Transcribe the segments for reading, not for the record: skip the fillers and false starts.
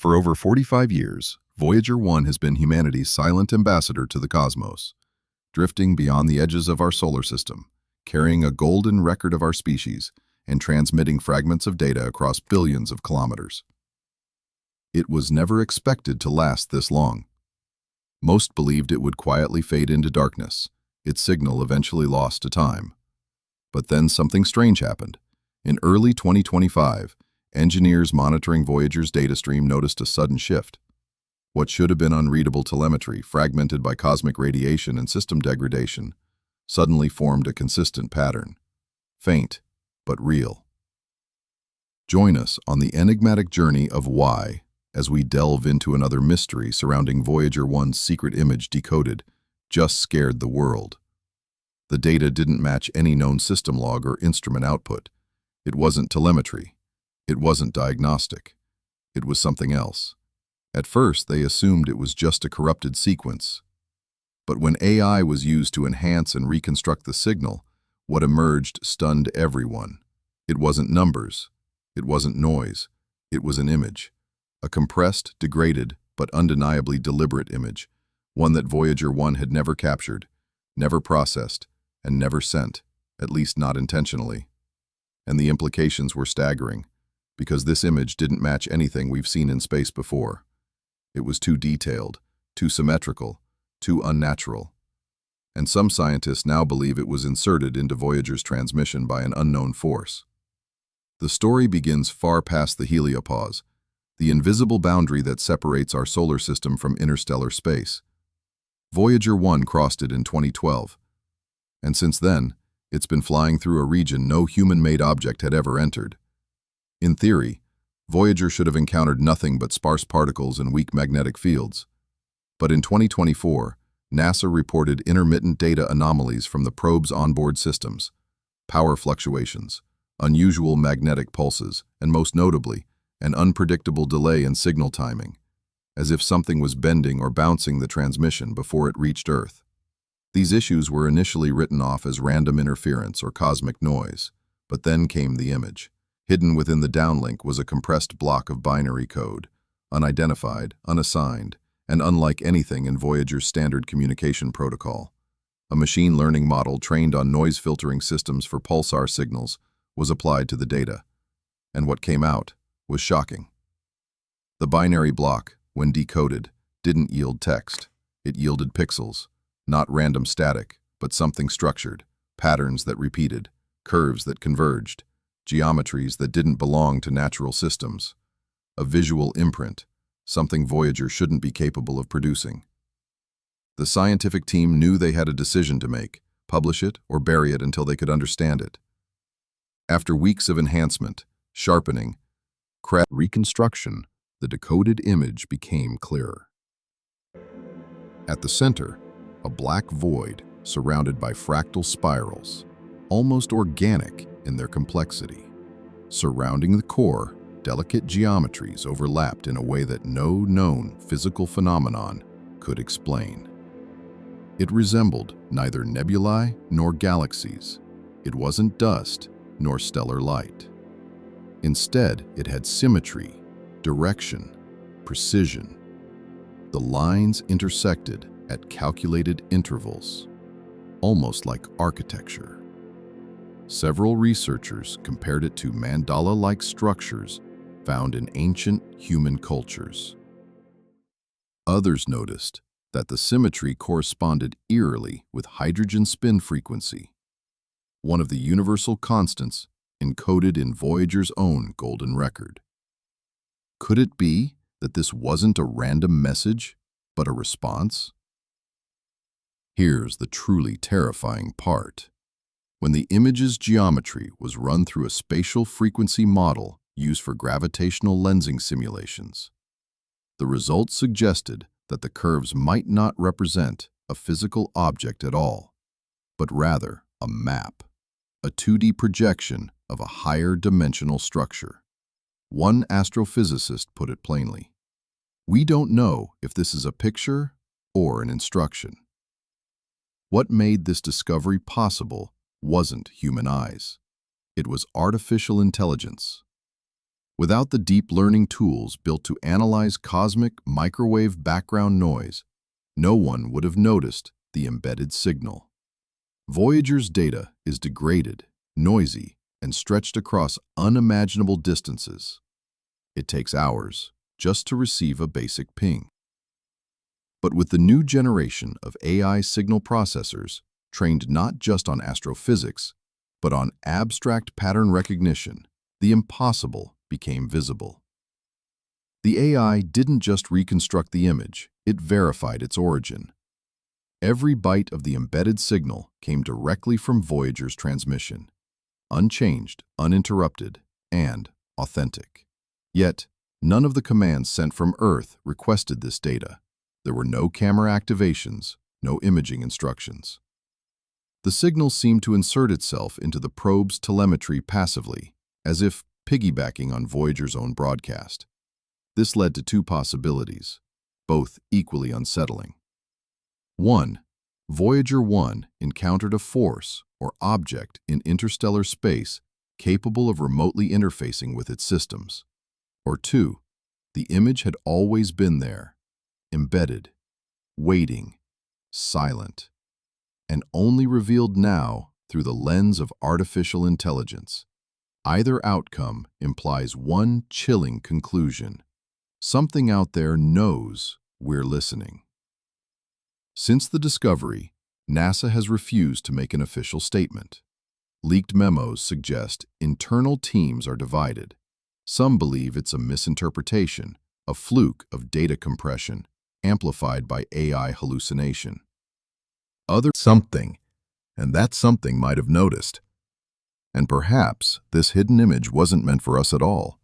For over 45 years, Voyager 1 has been humanity's silent ambassador to the cosmos, drifting beyond the edges of our solar system, carrying a golden record of our species, and transmitting fragments of data across billions of kilometers. It was never expected to last this long. Most believed it would quietly fade into darkness, its signal eventually lost to time. But then something strange happened. In early 2025, engineers monitoring Voyager's data stream noticed a sudden shift. What should have been unreadable telemetry, fragmented by cosmic radiation and system degradation, suddenly formed a consistent pattern. Faint, but real. Join us on the enigmatic journey of why, as we delve into another mystery surrounding Voyager 1's secret image Decoded, just scared the world. The data didn't match any known system log or instrument output. It wasn't telemetry. It wasn't diagnostic. It was something else. At first, they assumed it was just a corrupted sequence. But when AI was used to enhance and reconstruct the signal, what emerged stunned everyone. It wasn't numbers. It wasn't noise. It was an image. A compressed, degraded, but undeniably deliberate image. One that Voyager 1 had never captured, never processed, and never sent, at least not intentionally. And the implications were staggering, because this image didn't match anything we've seen in space before. It was too detailed, too symmetrical, too unnatural. And some scientists now believe it was inserted into Voyager's transmission by an unknown force. The story begins far past the heliopause, the invisible boundary that separates our solar system from interstellar space. Voyager 1 crossed it in 2012, and since then, it's been flying through a region no human-made object had ever entered. In theory, Voyager should have encountered nothing but sparse particles and weak magnetic fields. But in 2024, NASA reported intermittent data anomalies from the probe's onboard systems, power fluctuations, unusual magnetic pulses, and most notably, an unpredictable delay in signal timing, as if something was bending or bouncing the transmission before it reached Earth. These issues were initially written off as random interference or cosmic noise, but then came the image. Hidden within the downlink was a compressed block of binary code, unidentified, unassigned, and unlike anything in Voyager's standard communication protocol. A machine learning model trained on noise filtering systems for pulsar signals was applied to the data, and what came out was shocking. The binary block, when decoded, didn't yield text. It yielded pixels, not random static, but something structured, patterns that repeated, curves that converged, geometries that didn't belong to natural systems. A visual imprint, something Voyager shouldn't be capable of producing. The scientific team knew they had a decision to make: publish it or bury it until they could understand it. After weeks of enhancement, sharpening, reconstruction, the decoded image became clearer. At the center, a black void surrounded by fractal spirals, almost organic in their complexity. Surrounding the core, delicate geometries overlapped in a way that no known physical phenomenon could explain. It resembled neither nebulae nor galaxies. It wasn't dust nor stellar light. Instead, it had symmetry, direction, precision. The lines intersected at calculated intervals, almost like architecture. Several researchers compared it to mandala-like structures found in ancient human cultures. Others noticed that the symmetry corresponded eerily with hydrogen spin frequency, one of the universal constants encoded in Voyager's own golden record. Could it be that this wasn't a random message, but a response? Here's the truly terrifying part. When the image's geometry was run through a spatial frequency model used for gravitational lensing simulations, the results suggested that the curves might not represent a physical object at all, but rather a map, a 2D projection of a higher dimensional structure. One astrophysicist put it plainly: "We don't know if this is a picture or an instruction." What made this discovery possible wasn't human eyes. It was artificial intelligence. Without the deep learning tools built to analyze cosmic microwave background noise, no one would have noticed the embedded signal. Voyager's data is degraded, noisy, and stretched across unimaginable distances. It takes hours just to receive a basic ping. But with the new generation of AI signal processors, trained not just on astrophysics, but on abstract pattern recognition, the impossible became visible. The AI didn't just reconstruct the image, it verified its origin. Every byte of the embedded signal came directly from Voyager's transmission, unchanged, uninterrupted, and authentic. Yet, none of the commands sent from Earth requested this data. There were no camera activations, no imaging instructions. The signal seemed to insert itself into the probe's telemetry passively, as if piggybacking on Voyager's own broadcast. This led to two possibilities, both equally unsettling. 1. Voyager 1 encountered a force or object in interstellar space capable of remotely interfacing with its systems. Or 2. The image had always been there, embedded, waiting, silent, and only revealed now through the lens of artificial intelligence. Either outcome implies one chilling conclusion. Something out there knows we're listening. Since the discovery, NASA has refused to make an official statement. Leaked memos suggest internal teams are divided. Some believe it's a misinterpretation, a fluke of data compression, amplified by AI hallucination. Others something, and that something might have noticed. And perhaps this hidden image wasn't meant for us at all.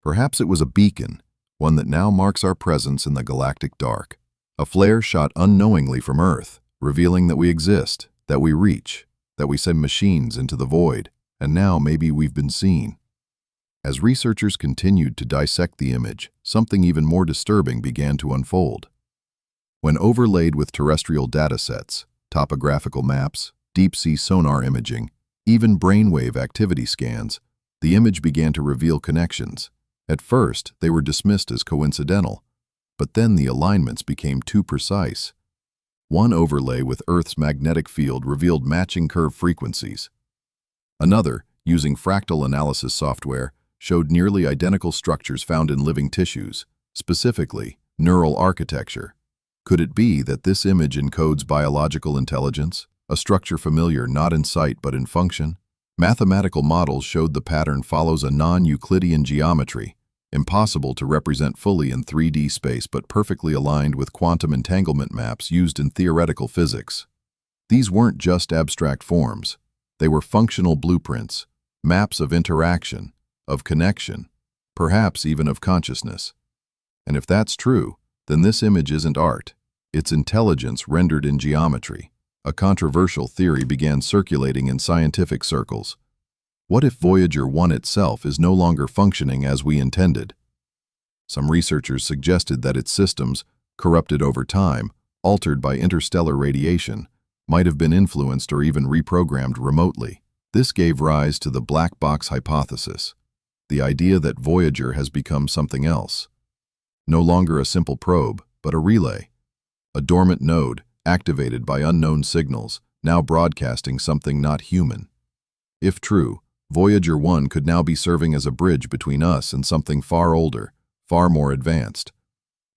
Perhaps it was a beacon, one that now marks our presence in the galactic dark. A flare shot unknowingly from Earth, revealing that we exist, that we reach, that we send machines into the void, and now maybe we've been seen. As researchers continued to dissect the image, something even more disturbing began to unfold. When overlaid with terrestrial datasets, topographical maps, deep-sea sonar imaging, even brainwave activity scans, the image began to reveal connections. At first, they were dismissed as coincidental, but then the alignments became too precise. One overlay with Earth's magnetic field revealed matching curve frequencies. Another, using fractal analysis software, showed nearly identical structures found in living tissues, specifically neural architecture. Could it be that this image encodes biological intelligence, a structure familiar not in sight but in function? Mathematical models showed the pattern follows a non-Euclidean geometry, impossible to represent fully in 3D space but perfectly aligned with quantum entanglement maps used in theoretical physics. These weren't just abstract forms. They were functional blueprints, maps of interaction, of connection, perhaps even of consciousness. And if that's true, then this image isn't art. It's intelligence rendered in geometry. A controversial theory began circulating in scientific circles. What if Voyager 1 itself is no longer functioning as we intended? Some researchers suggested that its systems, corrupted over time, altered by interstellar radiation, might have been influenced or even reprogrammed remotely. This gave rise to the black box hypothesis, the idea that Voyager has become something else. No longer a simple probe, but a relay. A dormant node, activated by unknown signals, now broadcasting something not human. If true, Voyager 1 could now be serving as a bridge between us and something far older, far more advanced.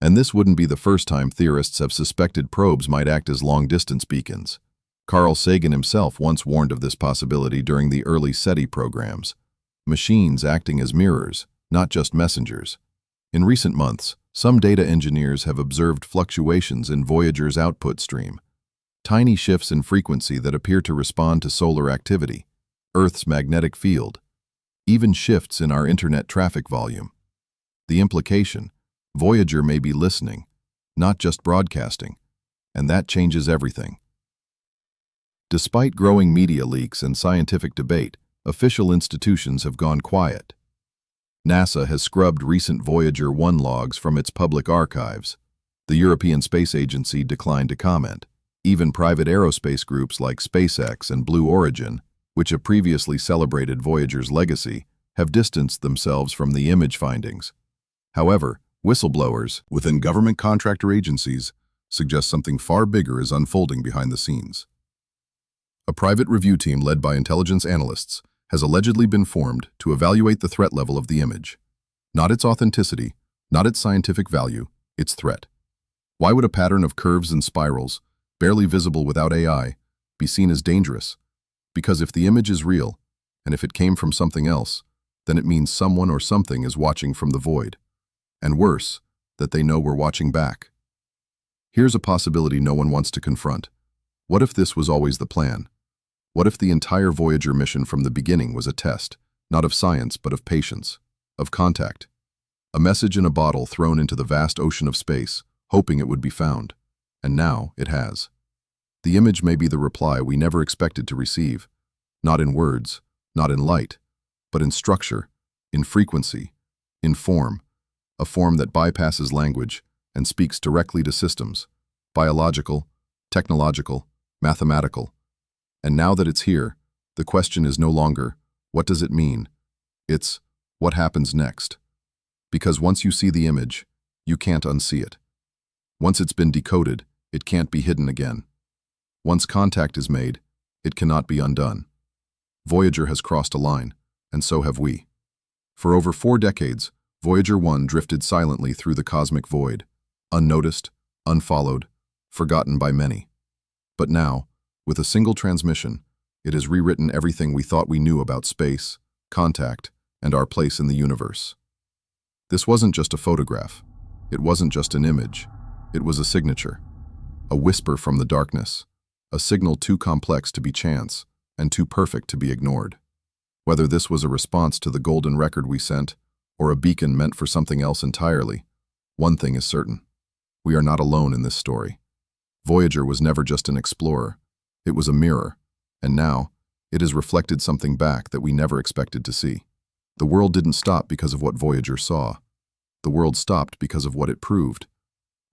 And this wouldn't be the first time theorists have suspected probes might act as long-distance beacons. Carl Sagan himself once warned of this possibility during the early SETI programs. Machines acting as mirrors, not just messengers. In recent months, some data engineers have observed fluctuations in Voyager's output stream, tiny shifts in frequency that appear to respond to solar activity, Earth's magnetic field, even shifts in our internet traffic volume. The implication, Voyager may be listening, not just broadcasting, and that changes everything. Despite growing media leaks and scientific debate, official institutions have gone quiet. NASA has scrubbed recent Voyager 1 logs from its public archives. The European Space Agency declined to comment. Even private aerospace groups like SpaceX and Blue Origin, which have previously celebrated Voyager's legacy, have distanced themselves from the image findings. However, whistleblowers within government contractor agencies suggest something far bigger is unfolding behind the scenes. A private review team led by intelligence analysts has allegedly been formed to evaluate the threat level of the image. Not its authenticity, not its scientific value, its threat. Why would a pattern of curves and spirals, barely visible without AI, be seen as dangerous? Because if the image is real, and if it came from something else, then it means someone or something is watching from the void. And worse, that they know we're watching back. Here's a possibility no one wants to confront. What if this was always the plan? What if the entire Voyager mission from the beginning was a test, not of science but of patience, of contact? A message in a bottle thrown into the vast ocean of space, hoping it would be found. And now it has. The image may be the reply we never expected to receive, not in words, not in light, but in structure, in frequency, in form, a form that bypasses language and speaks directly to systems, biological, technological, mathematical. And now that it's here, the question is no longer, what does it mean? It's, what happens next? Because once you see the image, you can't unsee it. Once it's been decoded, it can't be hidden again. Once contact is made, it cannot be undone. Voyager has crossed a line, and so have we. For over 4 decades, Voyager 1 drifted silently through the cosmic void, unnoticed, unfollowed, forgotten by many. But now, with a single transmission, it has rewritten everything we thought we knew about space, contact, and our place in the universe. This wasn't just a photograph. It wasn't just an image. It was a signature. A whisper from the darkness. A signal too complex to be chance, and too perfect to be ignored. Whether this was a response to the golden record we sent, or a beacon meant for something else entirely, one thing is certain. We are not alone in this story. Voyager was never just an explorer. It was a mirror, and now, it has reflected something back that we never expected to see. The world didn't stop because of what Voyager saw. The world stopped because of what it proved.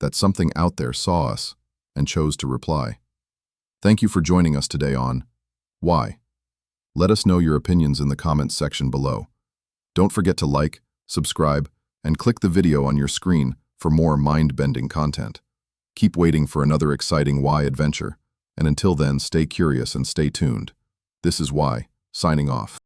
That something out there saw us and chose to reply. Thank you for joining us today on Why? Let us know your opinions in the comments section below. Don't forget to like, subscribe, and click the video on your screen for more mind-bending content. Keep waiting for another exciting Why adventure, and until then, stay curious and stay tuned. This is Why, signing off.